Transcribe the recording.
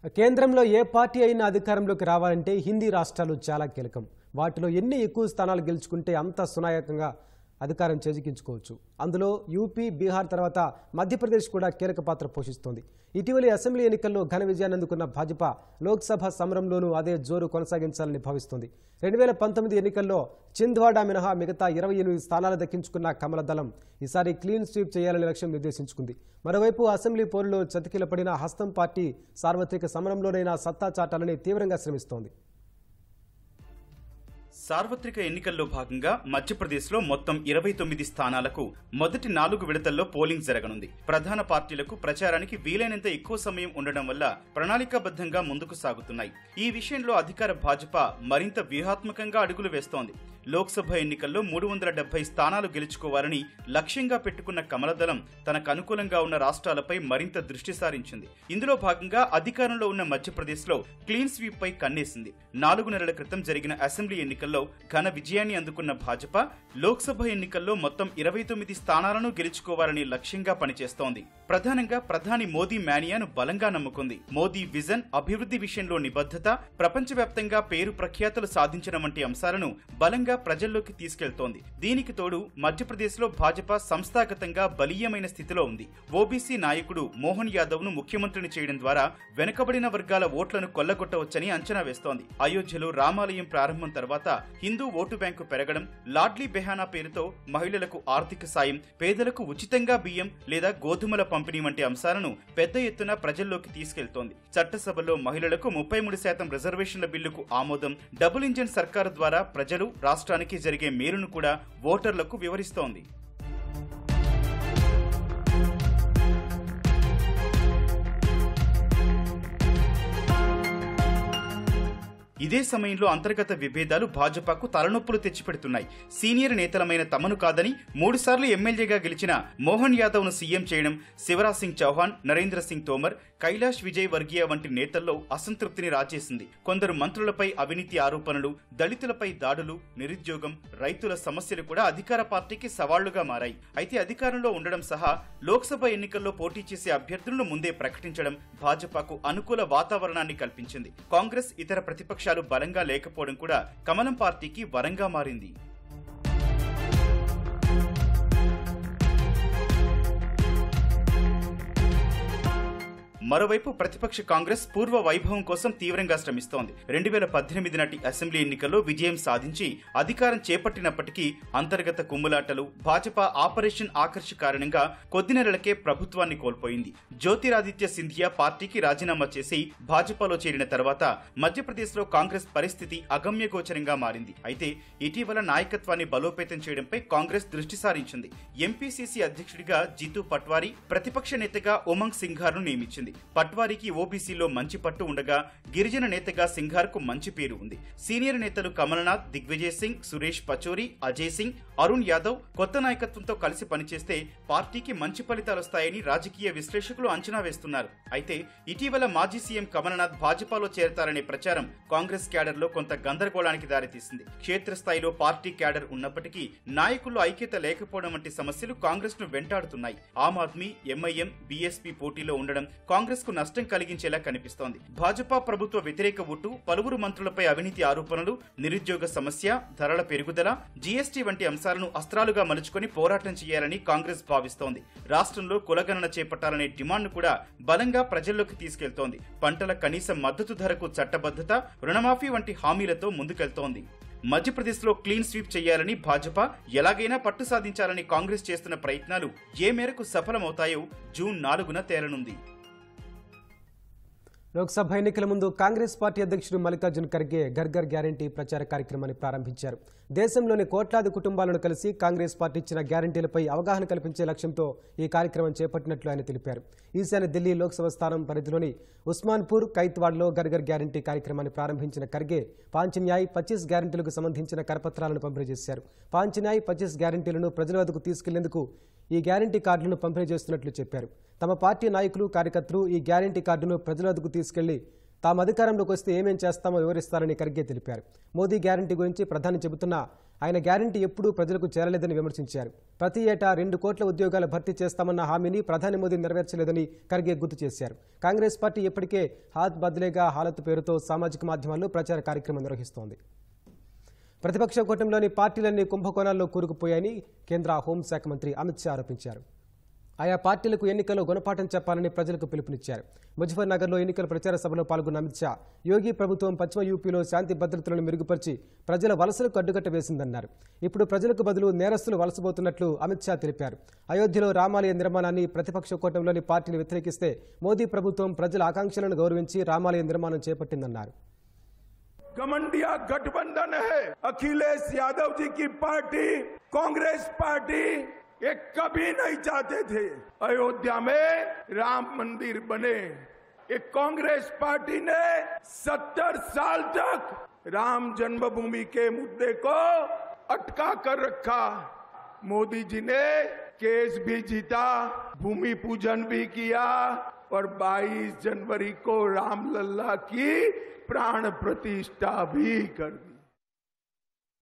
కేంద్రంలో ఏ పార్టీ అయినా అధికారంలోకి రావాలంటే హిందీ రాష్ట్రాలు చాలా కీలకం. వాటిలో ఎన్ని ఎక్కువ స్థానాలు గెలుచుకుంటే అంత సునాయాసంగా అధికారం చేజిక్కించుకోవచ్చు. అందులో యూపీ, బీహార్ తర్వాత మధ్యప్రదేశ్ కూడా కీలక పాత్ర పోషిస్తోంది. ఇటీవలి అసెంబ్లీ ఎన్నికల్లో ఘన విజయాన్ని అందుకున్న భాజపా లోక్సభ సమరంలోనూ అదే జోరు కొనసాగించాలని భావిస్తోంది. 2019 ఎన్నికల్లో చింద్వాడా మినహా మిగతా 28 స్థానాలు దక్కించుకున్న కమల దళం ఈసారి క్లీన్ స్వీప్ చేయాలనే లక్ష్యం నిర్దేశించుకుంది. మరోవైపు అసెంబ్లీ పోరులో చతికిలపడిన హస్తం పార్టీ సార్వత్రిక సమరంలోనైనా సత్తా చాటాలని తీవ్రంగా శ్రమిస్తోంది. సార్వత్రిక ఎన్నికల్లో భాగంగా మధ్యప్రదేశ్లో మొత్తం 29 స్థానాలకు మొదటి 4 విడతల్లో పోలింగ్ జరగనుంది. ప్రధాన పార్టీలకు ప్రచారానికి వీలైనంత ఎక్కువ సమయం ఉండడం వల్ల ప్రణాళికాబద్ధంగా ముందుకు సాగుతున్నాయి. ఈ విషయంలో అధికార భాజపా మరింత వ్యూహాత్మకంగా అడుగులు వేస్తోంది. లోక్సభ ఎన్నికల్లో 370 స్థానాలు గెలుచుకోవాలని లక్ష్యంగా పెట్టుకున్న కమలదళం తనకు అనుకూలంగా ఉన్న రాష్ట్రాలపై మరింత దృష్టి సారించింది. ఇందులో భాగంగా అధికారంలో ఉన్న మధ్యప్రదేశ్లో క్లీన్ స్వీప్ పై కన్నేసింది. 4 నెలల క్రితం జరిగిన అసెంబ్లీ ఎన్నికల్లో ఘన విజయాన్ని అందుకున్న భాజపా లోక్సభ ఎన్నికల్లో మొత్తం 29 స్థానాలను గెలుచుకోవాలని లక్ష్యంగా పనిచేస్తోంది. ప్రధానంగా ప్రధాని మోదీ మేనియాను బలంగా నమ్ముకుంది. మోదీ విజన్, అభివృద్ధి విషయంలో నిబద్ధత, ప్రపంచవ్యాప్తంగా పేరు ప్రఖ్యాతులు సాధించడం వంటి అంశాలను బలంగా ప్రజల్లోకి తీసుకెళ్తోంది. దీనికి తోడు మధ్యప్రదేశ్లో భాజపా సంస్థాగతంగా బలీయమైన స్థితిలో ఉంది. ఓబీసీ నాయకుడు మోహన్ యాదవ్ ను ముఖ్యమంత్రిని చేయడం ద్వారా వెనుకబడిన వర్గాల ఓట్లను కొల్లగొట్టవచ్చని అంచనా వేస్తోంది. అయోధ్యలో రామాలయం ప్రారంభం తర్వాత హిందూ ఓటు బ్యాంకు పెరగడం, లాడ్లీ బెహానా పేరుతో మహిళలకు ఆర్థిక సాయం, పేదలకు ఉచితంగా బియ్యం లేదా గోధుమల పంపిణీ వంటి అంశాలను పెద్ద ఎత్తున ప్రజల్లోకి తీసుకెళ్తోంది. చట్టసభలో మహిళలకు 33% రిజర్వేషన్ల బిల్లుకు ఆమోదం, డబుల్ ఇంజిన్ సర్కారు ద్వారా ప్రజలు, రాష్ట్రానికి జరిగే మేలును కూడా ఓటర్లకు వివరిస్తోంది. ఇదే సమయంలో అంతర్గత విభేదాలు భాజపాకు తలనొప్పులు తెచ్చిపెడుతున్నాయి. సీనియర్ నేతలమైన తమను కాదని 3 సార్లు ఎమ్మెల్యేగా గెలిచిన మోహన్ యాదవ్ ను సీఎం చేయడం శివరాజ్ సింగ్ చౌహాన్, నరేంద్ర సింగ్ తోమర్, కైలాష్ విజయ్ వర్గీయ వంటి నేతల్లో అసంతృప్తిని రాజేసింది. కొందరు మంత్రులపై అవినీతి ఆరోపణలు, దళితులపై దాడులు, నిరుద్యోగం, రైతుల సమస్యలు కూడా అధికార పార్టీకి సవాళ్లుగా మారాయి. అయితే అధికారంలో ఉండడం సహా లోక్సభ ఎన్నికల్లో పోటీ చేసే అభ్యర్థులను ముందే ప్రకటించడం భాజపాకు అనుకూల వాతావరణాన్ని కల్పించింది. కాంగ్రెస్, ఇతర ప్రతిపక్షాలు బలంగా లేకపోవడం కూడా కమలం పార్టీకి వరంగా మారింది. మరోవైపు ప్రతిపక్ష కాంగ్రెస్ పూర్వ వైభవం కోసం తీవ్రంగా శ్రమిస్తోంది. 2018 నాటి అసెంబ్లీ ఎన్నికల్లో విజయం సాధించి అధికారం చేపట్టినప్పటికీ అంతర్గత కుమ్ములాటలు, భాజపా ఆపరేషన్ ఆకర్ష్ కారణంగా కొద్ది నెలలకే ప్రభుత్వాన్ని కోల్పోయింది. జ్యోతిరాదిత్య సింధియా పార్టీకి రాజీనామా చేసి భాజపాలో చేరిన తర్వాత మధ్యప్రదేశ్లో కాంగ్రెస్ పరిస్థితి అగమ్యగోచరంగా మారింది. అయితే ఇటీవల నాయకత్వాన్ని బలోపేతం చేయడంపై కాంగ్రెస్ దృష్టి సారించింది. ఎంపీసీసీ అధ్యక్షుడిగా జితూ పట్వారీ, ప్రతిపక్ష నేతగా ఉమంగ్ సింఘార్ను నియమించింది. పట్వారీకి ఓబీసీలో మంచి పట్టు ఉండగా గిరిజన నేతగా సింఘార్ కు మంచి పేరు ఉంది. సీనియర్ నేతలు కమల్నాథ్, దిగ్విజయ్ సింగ్, సురేష్ పచౌరీ, అజయ్ సింగ్, అరుణ్ యాదవ్ కొత్త నాయకత్వంతో కలిసి పనిచేస్తే పార్టీకి మంచి ఫలితాలొస్తాయని రాజకీయ విశ్లేషకులు అంచనా వేస్తున్నారు. అయితే ఇటీవల మాజీ సీఎం కమల్నాథ్ భాజపాలో చేరతారనే ప్రచారం కాంగ్రెస్ క్యాడర్ లో కొంత గందరగోళానికి దారితీసింది. క్షేత్రస్థాయిలో పార్టీ క్యాడర్ ఉన్నప్పటికీ నాయకుల్లో ఐక్యత లేకపోవడం వంటి సమస్యలు కాంగ్రెస్ ను వెంటాడుతున్నాయి. ఆమ్ ఆద్మీ, ఎంఐఎం, బీఎస్పీ పోటీలో ఉండడం కాంగ్రెస్ కు నష్టం కలిగించేలా కనిపిస్తోంది. భాజపా ప్రభుత్వ వ్యతిరేక ఓటు, పలువురు మంత్రులపై అవినీతి ఆరోపణలు, నిరుద్యోగ సమస్య, ధరల పెరుగుదల, జీఎస్టీ వంటి అంశాలను అస్త్రాలుగా మలుచుకొని పోరాటం చేయాలని కాంగ్రెస్ భావిస్తోంది. రాష్ట్రంలో కులగణన చేపట్టాలనే డిమాండ్ కూడా బలంగా ప్రజల్లోకి తీసుకెళ్తోంది. పంటల కనీస మద్దతు ధరకు చట్టబద్ధత, రుణమాఫీ వంటి హామీలతో ముందుకెళ్తోంది. మధ్యప్రదేశ్లో క్లీన్ స్వీప్ చేయాలని భాజపా, ఎలాగైనా పట్టు సాధించాలని కాంగ్రెస్ చేస్తున్న ప్రయత్నాలు ఏ మేరకు సఫలమవుతాయో జూన్ 4న తేలనుంది. లోక్సభ ఎన్నికల ముందు కాంగ్రెస్ పార్టీ అధ్యక్షుడు మల్లికార్జున్ ఖర్గే ఘర్ ఘర్ గ్యారంటీ ప్రచార కార్యక్రమాన్ని ప్రారంభించారు. దేశంలోని కోట్లాది కుటుంబాలను కలిసి కాంగ్రెస్ పార్టీ ఇచ్చిన గ్యారంటీలపై అవగాహన కల్పించే లక్ష్యంతో ఈ కార్యక్రమం చేపట్టినట్లు ఆయన తెలిపారు. ఈశాన్య ఢిల్లీ లోక్సభ స్థానం పరిధిలోని ఉస్మాన్పూర్, కైత్వాడ్లో ఘర్ ఘర్ గ్యారంటీ కార్యక్రమాన్ని ప్రారంభించిన ఖర్గే పాంచ్ న్యాయ్ 25 గ్యారంటీలకు సంబంధించిన కరపత్రాలను పంపిణీ చేశారు. పాంచ్ న్యాయ్ 25 గ్యారంటీలను ప్రజల వద్దకు తీసుకెళ్లేందుకు ఈ గ్యారంటీ కార్డులను పంపిణీ చేస్తున్నట్లు చెప్పారు. తమ పార్టీ నాయకులు, కార్యకర్తలు ఈ గ్యారంటీ కార్డును ప్రజల వద్దకు తీసుకెళ్లి తాము అధికారంలోకి వస్తే ఏమేం చేస్తామో వివరిస్తారని ఖర్గే తెలిపారు. మోదీ గ్యారంటీ గురించి ప్రధాని చెబుతున్నా ఆయన గ్యారంటీ ఎప్పుడూ ప్రజలకు చేరలేదని విమర్శించారు. ప్రతి ఏటా 2 కోట్ల ఉద్యోగాలు భర్తీ చేస్తామన్న హామీని ప్రధాని మోదీ నెరవేర్చలేదని ఖర్గే గుర్తు చేశారు. కాంగ్రెస్ పార్టీ ఇప్పటికే హాత్ బద్లేగా హాలత్ పేరుతో సామాజిక మాధ్యమాల్లో ప్రచార కార్యక్రమం నిర్వహిస్తోంది. ప్రతిపక్ష కూటమిలోని పార్టీలన్నీ కుంభకోణాల్లో కూరుకుపోయాయని కేంద్ర హోంశాఖ మంత్రి అమిత్ షా ఆరోపించారు. ఆయా పార్టీలకు ఎన్నికల్లో గుణపాఠం చెప్పాలని ప్రజలకు పిలుపునిచ్చారు. ముజఫర్ నగర్లో ఎన్నికల ప్రచార సభలో పాల్గొన్న అమిత్ షా యోగి ప్రభుత్వం పశ్చిమ యూపీలో శాంతి భద్రతలను మెరుగుపరిచి ప్రజల వలసలకు అడ్డుకట్ట వేసిందన్నారు. ఇప్పుడు ప్రజలకు బదులు నేరస్తులు వలసపోతున్నట్లు అమిత్ షా తెలిపారు. అయోధ్యలో రామాలయ నిర్మాణాన్ని ప్రతిపక్ష కూటమిలోని పార్టీలు వ్యతిరేకిస్తే మోదీ ప్రభుత్వం ప్రజల ఆకాంక్షలను గౌరవించి రామాలయ నిర్మాణం చేపట్టిందన్నారు. गठबंधन गठबंधन है अखिलेश यादव जी की पार्टी कांग्रेस पार्टी ये कभी नहीं चाहते थे अयोध्या में राम मंदिर बने। ये कांग्रेस पार्टी ने 70 साल तक राम जन्मभूमि के मुद्दे को अटका कर रखा। मोदी जी ने केस भी जीता, भूमि पूजन भी किया और 22 जनवरी को रामलला की प्राण प्रतिष्ठा भी कर दी।